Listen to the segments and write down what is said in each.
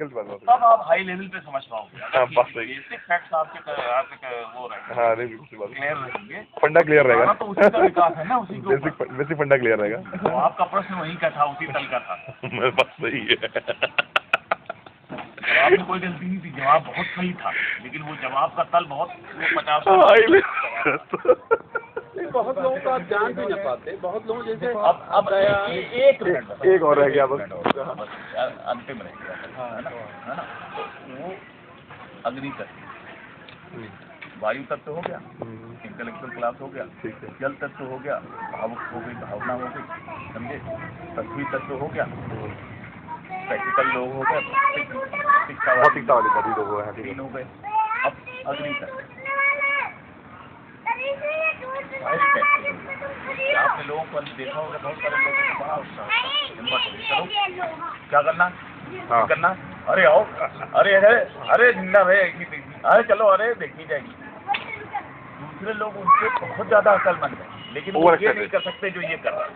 Practical बात है, तब आप हाई लेवल पे समझ पाओगे। हाँ, बात सही। बेसिक फैक्ट्स आपके वो रहेंगे, हाँ नहीं बिल्कुल बात, क्लियर रहेंगे, फंडा क्लियर रहेगा, तो उसी का विकास है ना, उसी के ऊपर। बेसिक फंडा क्लियर रहेगा। तो आपका प्रश्न वहीं का था, उसी तल का था। मेरे पास सही है। आपने कोई गलती नहीं थी, जवाब बहुत सही था, लेकिन वो जवाब का तल बहुत 50। बहुत लोगों को आप जान भी नहीं पाते, बहुत लोग जैसे अब एक मिनट, एक और रह गया बस, अंतिम रह गया, है ना, तो वो अग्नि तत्व, वायु तत्व हो गया, इंटेलेक्चुअल क्लास हो गया, जल तत्व हो गया, भावुक हो गई, भावना हो गई, समझे, पृथ्वी तत्व हो गया, प्रैक्टिकल लोग हो गए, भौतिकता वाले सभी लोग हैं, तीन हो गए। अब अग्नि तत्व, आपने लोगों को देखा होगा, बहुत सारे लोगों को बड़ा उत्साह, चलो क्या करना, हाँ करना, अरे आओ, अरे अरे जिंदा है, अरे चलो, अरे देखी जाएगी। दूसरे लोग उनसे बहुत ज्यादा अक्लमंद है, लेकिन वो ये नहीं कर सकते जो ये कर रहा है।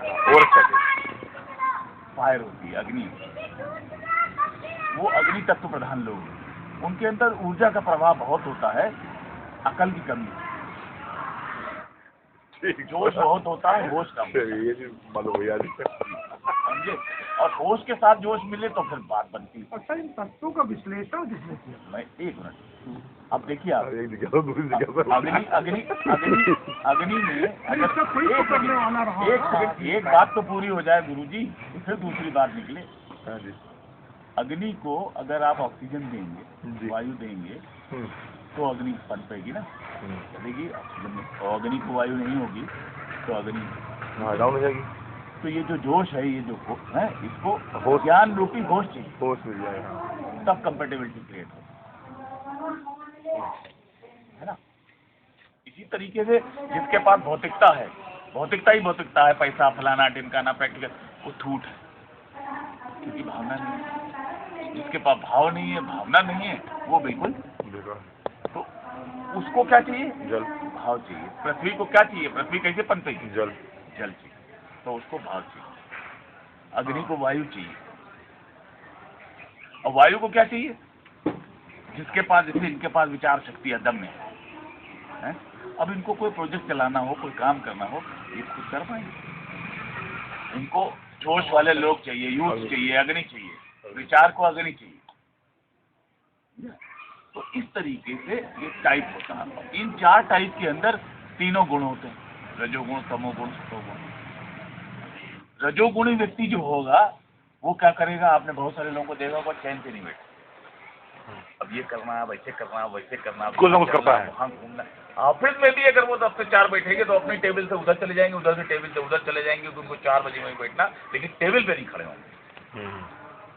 फायर होती है, अग्नि, वो अग्नि तत्व प्रधान लोग, उनके अंदर ऊर्जा का प्रभाव बहुत होता है, अकल की कमी, जोश बहुत होता है, होश कम, ये चीज मालूम है यार, समझे, और होश के साथ जोश मिले तो फिर बात बनती है। अच्छा, इन तत्वों का विश्लेषण किसने किया? मैं एक मिनट, अब देखिए आप, अग्नि में एक बात तो पूरी हो जाए गुरुजी, फिर दूसरी बात निकले। अग्नि को अगर आप ऑक्सीजन देंगे, वायु देंगे, तो अग्नि पनपेगी ना, चलेगी ऑक्सीजन में, और अग्नि को वायु नहीं होगी तो अग्नि डाउन हो जाएगी। तो ये जो जोश है, ये जो है, इसको ज्ञान रूपी होश चाहिए, होश मिल जाएगा, तब कंपेटेबिलिटी क्रिएट हो, है ना। इसी तरीके से जिसके पास भौतिकता है, भौतिकता ही भौतिकता है, पैसा फलाना ढिमकाना प्रैक्टिकल, वो ठूठ है, क्योंकि भावना नहीं है। जिसके पास भाव नहीं है, भावना नहीं है, वो बिल्कुल। तो उसको क्या चाहिए? जल, भाव चाहिए। पृथ्वी को क्या चाहिए? पृथ्वी कैसे पनपेगी? जल चाहिए, तो उसको भाव चाहिए। अग्नि को वायु चाहिए, और वायु को क्या चाहिए? जिसके पास, जैसे इनके पास विचार शक्ति है, दम है, अब इनको कोई प्रोजेक्ट चलाना हो, कोई काम करना हो, ये खुद कर पाएंगे। इनको जोश वाले लोग चाहिए, यूथ चाहिए, अग्नि चाहिए, विचार को अग्नि चाहिए। तो इस तरीके से ये टाइप होता है। इन 4 टाइप के अंदर तीनों गुण होते हैं, रजोगुण, तमोगुण, सतोगुण। रजोगुणी व्यक्ति जो होगा वो क्या करेगा? आपने बहुत सारे लोगों को देखा होगा, चैन से नहीं बैठे, अब ये करना है, वैसे करना है, वैसे करना है, कुछ ना कुछ करता है। वहाँ घूमना। ऑफिस में भी अगर वो 10 से 4 बैठेंगे तो अपनी टेबल से उधर चले जाएंगे, उधर से टेबल से उधर चले जाएंगे, तो उनको 4 बजे वहीं बैठना, लेकिन टेबल पे नहीं खड़े होंगे।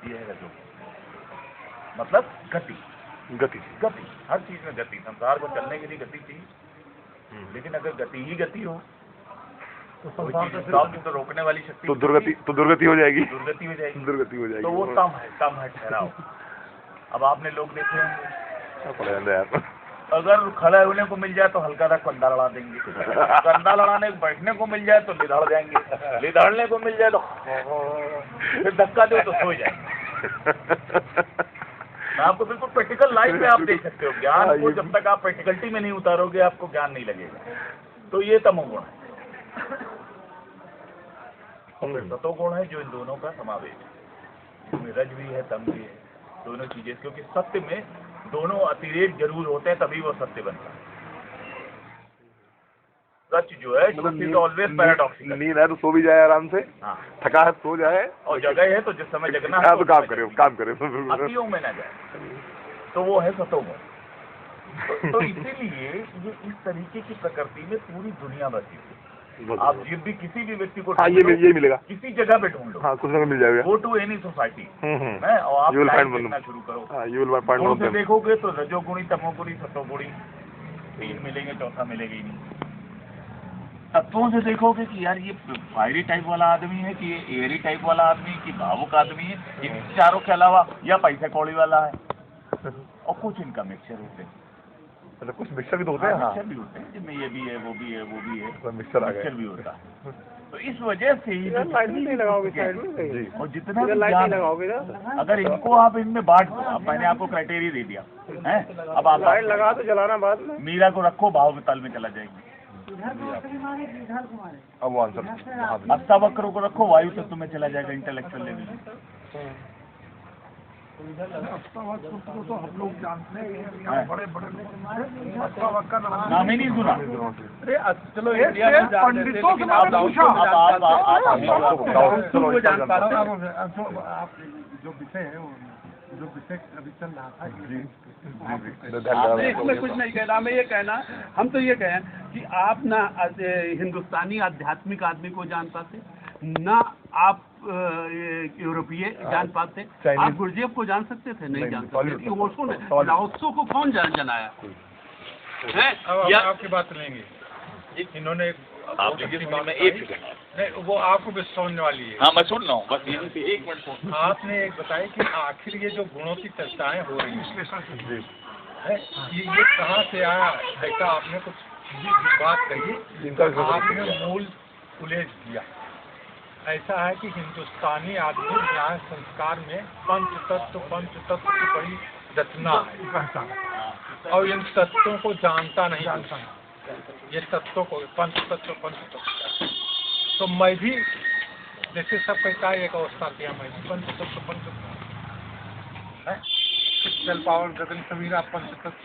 ये है रजोगुण, मतलब गति, हर चीज में गति। संसार को चलने के लिए गति चाहिए, लेकिन अगर गति ही गति हो तो तो रोकने वाली शक्ति, तो दुर्गति हो जाएगी, दुर्गति हो जाएगी। तो वो तम है ठहराव। अब आपने लोग देखे होंगे, अगर खड़े होने को मिल जाए तो हल्का सा कंधा लड़ा देंगे, कंधा लड़ाने बैठने को मिल जाए तो लिधाड़ जाएंगे, लिधाड़ने को मिल जाए तो फिर धक्का दो तो सो जाएंगे। मैं आपको बिल्कुल प्रैक्टिकल लाइफ में आप देख सकते हो। ज्ञान को जब तक आप प्रैक्टिकलिटी में नहीं उतारोगे, आपको ज्ञान नहीं लगेगा। तो ये तमोगुण है। और फिर सतोगुण है, जो इन दोनों का समावेश है, इसमें रज भी है, तम भी है, दोनों चीजें। क्योंकि सत्य में दोनों अतिरेक जरूर होते हैं, तभी वो सत्य बनता है। सच जो है, ऑलवेज पैराडॉक्सिकल। नींद है तो सो भी जाए आराम से, हाँ, थका है सो जाए, और जगह है तो जिस समय जगना है तो काम करे अतियों में ना जाए, तो वो है सतोगुण। तो इसीलिए ये इस तरीके की प्रकृति में पूरी दुनिया बसी हुई। आप जब भी किसी भी व्यक्ति को ये मिलेगा, किसी जगह पे ढूंढ लो, हाँ, कुछ जगह मिल जाएगा। गो टू एनी सोसाइटी और आप देखना शुरू करो, से देखोगे तो रजोगुणी, तमोगुणी, सतोगुणी 3 मिलेंगे, चौथा मिलेगा ही नहीं। तत्वों से देखोगे कि यार ये फायरी टाइप वाला आदमी है, कि ये एयरी टाइप वाला आदमी, कि भावुक आदमी है, इन चारों के अलावा या पैसे कौड़ी वाला है, और कुछ इनका मिक्सचर होते हैं। मतलब कुछ मिक्सचर भी तो होते हैं, मिक्सचर भी होते हैं, जिनमें ये भी है, वो भी है, मिक्सचर भी होता है। तो इस वजह से ही लाइट नहीं लगाओगे साइड में जी। और जितना भी लाइट नहीं ज्ञान है, लगाओगे ना, अगर इनको आप इनमें बांट दो, अब मैंने आपको क्राइटेरिया दे दिया है, अब आप लाइट लगा तो जलाना बाद में। मीरा को रखो, भाव में ताल में चला जाएगी। अब वो आंसर हाँ जी। अष्टावक्र को रखो, वायु तत्व में चला जाएगा इंटेलेक्चुअल लेवल में। तो हम लोग जानते हैं हैं। बड़े बड़े नाम ही नहीं सुना। अरे चलो इंडिया में पंडितों से मैंने पूछा। अब आपको बताओ, चलो को जान इसका पाते जानता हैं। अब आप जो विषय है वो जो विषय अभी चल रहा था हूँ। जी आपने इसमें कुछ नहीं कहना, हमें ये कहना, हम तो ये कहें कि आप ना हिंदुस्तानी आध्यात्मिक आदमी को जान पाते, ना आप यूरोपीय जान पाते। आप गुरजेब को जान सकते थे? नहीं जान सकते। ओशो ने, लाओत्सो को कौन जनाया है? या आपकी बात लेंगे, इन्होंने आप में एक सेकंड, नहीं, वो आपको भी सुनने वाली है। हाँ मैं सुन रहा हूँ, बस यहीं पे 1 मिनट। आपने एक बताया कि आखिर ये जो गुणों की चर्चाएं हो रही जी है, ये कहाँ से आया? ऐसा आपने कुछ बात कही, इनका आपने मूल उल्लेख दिया। ऐसा है कि हिंदुस्तानी आदमी न्याय संस्कार में पंच तत्व की बड़ी रचना है और इन तत्वों को जानता नहीं, ये तत्वों को पंच तत्व। तो मैं भी जैसे सब कहता है एक अवस्था किया, मैं भी पंच तत्व है, सेल पावर गगन समीरा पंच तत्व।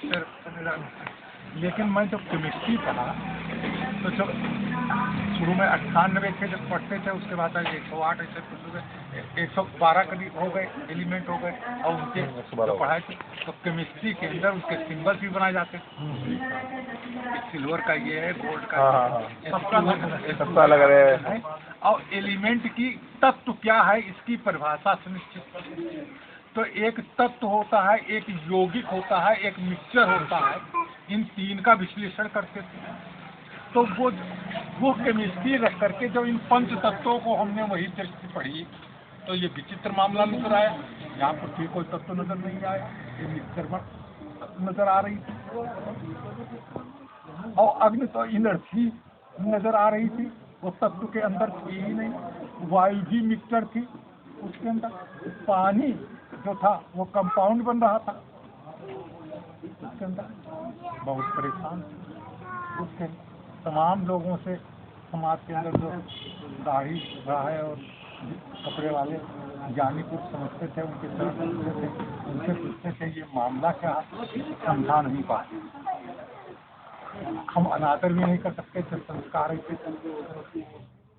लेकिन मैं जब केमिस्ट्री पढ़ा तो जब शुरू में 98 थे जब पढ़ते थे, उसके बाद 108 ऐसे कुछ हो गए, 112 करीब हो गए एलिमेंट हो गए, और उनके जो पढ़ाई थी तो केमिस्ट्री के अंदर उसके सिंबल भी बनाए जाते थे। सिल्वर का ये है, गोल्ड का सबका अलग है। और एलिमेंट की तत्व क्या है इसकी परिभाषा सुनिश्चित। तो एक तत्व होता है, एक यौगिक होता है, एक मिक्सचर होता है, इन तीन का विश्लेषण करते थे। तो वो केमिस्ट्री रख करके जब इन पंच तत्वों को हमने वही दृष्टि पढ़ी तो ये विचित्र मामला नजर आया। यहाँ पृथ्वी कोई तत्व नजर नहीं आया, ये मिक्सचर नजर आ रही थी, और अग्नि तो इनर्जी नजर आ रही थी, वो तत्व के अंदर थी ही नहीं। वायु भी मिक्सचर थी उसके अंदर, पानी जो था वो कंपाउंड बन रहा था उसके अंदर। बहुत परेशान उसके तमाम लोगों से, समाज के अंदर जो दाढ़ी रहा है और कपड़े वाले ज्ञानी कुछ समझते थे, उनके साथ उनसे पूछते थे ये मामला क्या, समझा नहीं पाते। हम अनादर भी नहीं कर सकते थे, संस्कार ऐसे।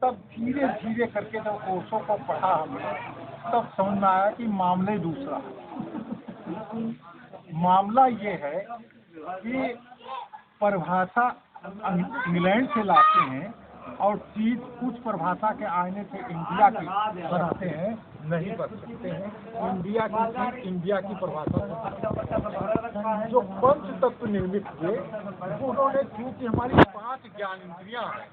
तब धीरे धीरे करके जब ओशो को पढ़ा हमने, तब समझ में आया कि मामले दूसरा है। मामला ये है कि परिभाषा इंग्लैंड से लाते हैं और चीज कुछ परिभाषा के आने से इंडिया की बनाते हैं, नहीं बन सकते हैं। इंडिया की चीज इंडिया की परिभाषा जो पंच तत्व निर्मित हुए उन्होंने, क्योंकि हमारी 5 ज्ञान इंद्रियां हैं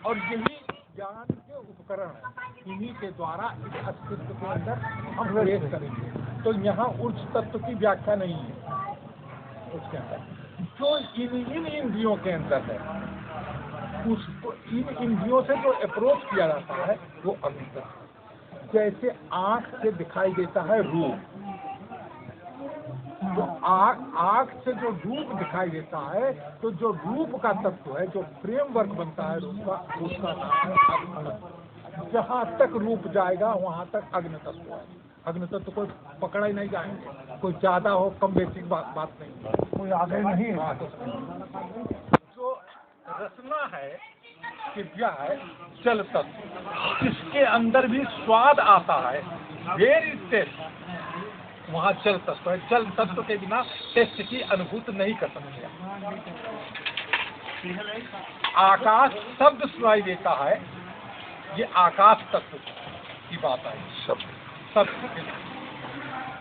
और यही ज्ञान के उपकरण हैं, इन्हीं के द्वारा इस अस्तित्व के अंदर हम प्रवेश करेंगे। तो यहाँ उच्च तत्व की व्याख्या नहीं है उसके अंदर। जो इन इंद्रियों के अंदर है, उसको इन इंद्रियों से जो अप्रोच किया जाता है वो अग्नि तत्व। जैसे आँख से दिखाई देता है रूप, तो आँख से जो रूप दिखाई देता है, तो जो रूप का तत्व है, जो फ्रेमवर्क बनता है रूप का, उसका नाम है अग्नि। जहाँ तक रूप जाएगा वहाँ तक अग्नि तत्व है। अग्नि तत्व कोई पकड़ा ही नहीं जाएंगे, कोई ज्यादा हो कम बेसिक बात नहीं, कोई आगे नहीं है। जो रचना है, दिव्या है, जल तत्व, जिसके अंदर भी स्वाद आता है, वेरी टेस्ट, वहाँ जल तत्व है। जल तत्व के बिना टेस्ट की अनुभूति नहीं कर सकते। आकाश शब्द सुनाई देता है, ये आकाश तत्व की बात है। शब्द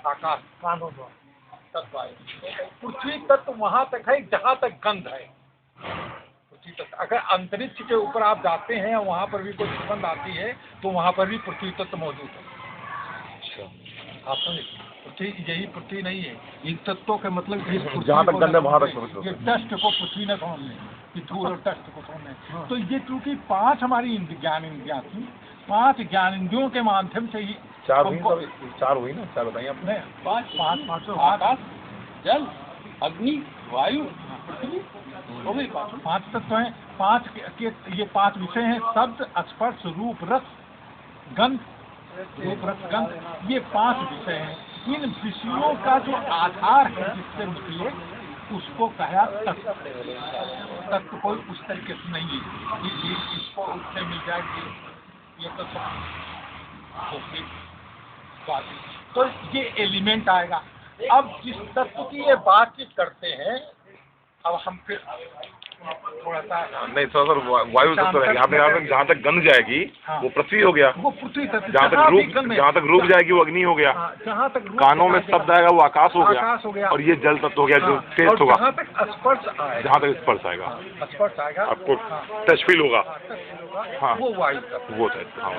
आकाश कानों तत्व है। पृथ्वी तत्व वहाँ तक है जहाँ तक गंध है। पृथ्वी तत्व, अगर अंतरिक्ष के ऊपर आप जाते हैं और वहाँ पर भी कोई सुगंध आती है तो वहाँ पर भी पृथ्वी तत्व मौजूद है। आप समझे? पृथ्वी यही पृथ्वी नहीं है, इन तत्वों के मतलब इस पृथ्वी जहाँ तक को गंदे वहाँ तक समझते समझ हैं। लो। ये टस्ट को पृथ्वी ने समझने, पृथ्वी और टस्ट को समझने। तो ये चूंकि 5 हमारी ज्ञान इंद्रियां थी, 5 ज्ञान इंद्रियों के माध्यम से ही चार हुई हमको- ना, 4 हुई ना, 4 बताइए आपने। नहीं, पाँच आकाश, जल, अग्नि, वायु, पृथ्वी, हो गई 5। 5 तत्व हैं। 5 के ये 5 विषय हैं: शब्द, स्पर्श, रूप, रस, गंध, रूप, रस, गंध। ये 5 विषय हैं। इन विषयों का जो आधार है जिससे निकले, उसको कहा तत्व। तत्व कोई उस तरीके से नहीं है कि इसको उससे मिल जाएगी, ये तत्व तो फिर बात। तो ये एलिमेंट आएगा। अब जिस तत्व की ये बातचीत करते हैं, अब हम फिर थोड़ा सा नहीं सर, वायु तत्व रहेगी। आपने कहा जहाँ तक गंध जाएगी हाँ। वो पृथ्वी हो गया, वो पृथ्वी तत्व, जहाँ तक रूप जाएगी वो अग्नि हो गया, हाँ, जहाँ तक रूप कानों में जाएगा, शब्द आएगा वो आकाश हो आकाश हो गया। गया, और ये जल तत्व हो गया जो हाँ, टेस्ट और होगा, जहाँ तक स्पर्श आएगा, जहाँ तक स्पर्श आएगा स्पर्श आएगा, आपको हाँ, टच फील होगा, हाँ, तत्व होगा, हाँ। वो वायु तत्व। वो तत्व, हाँ।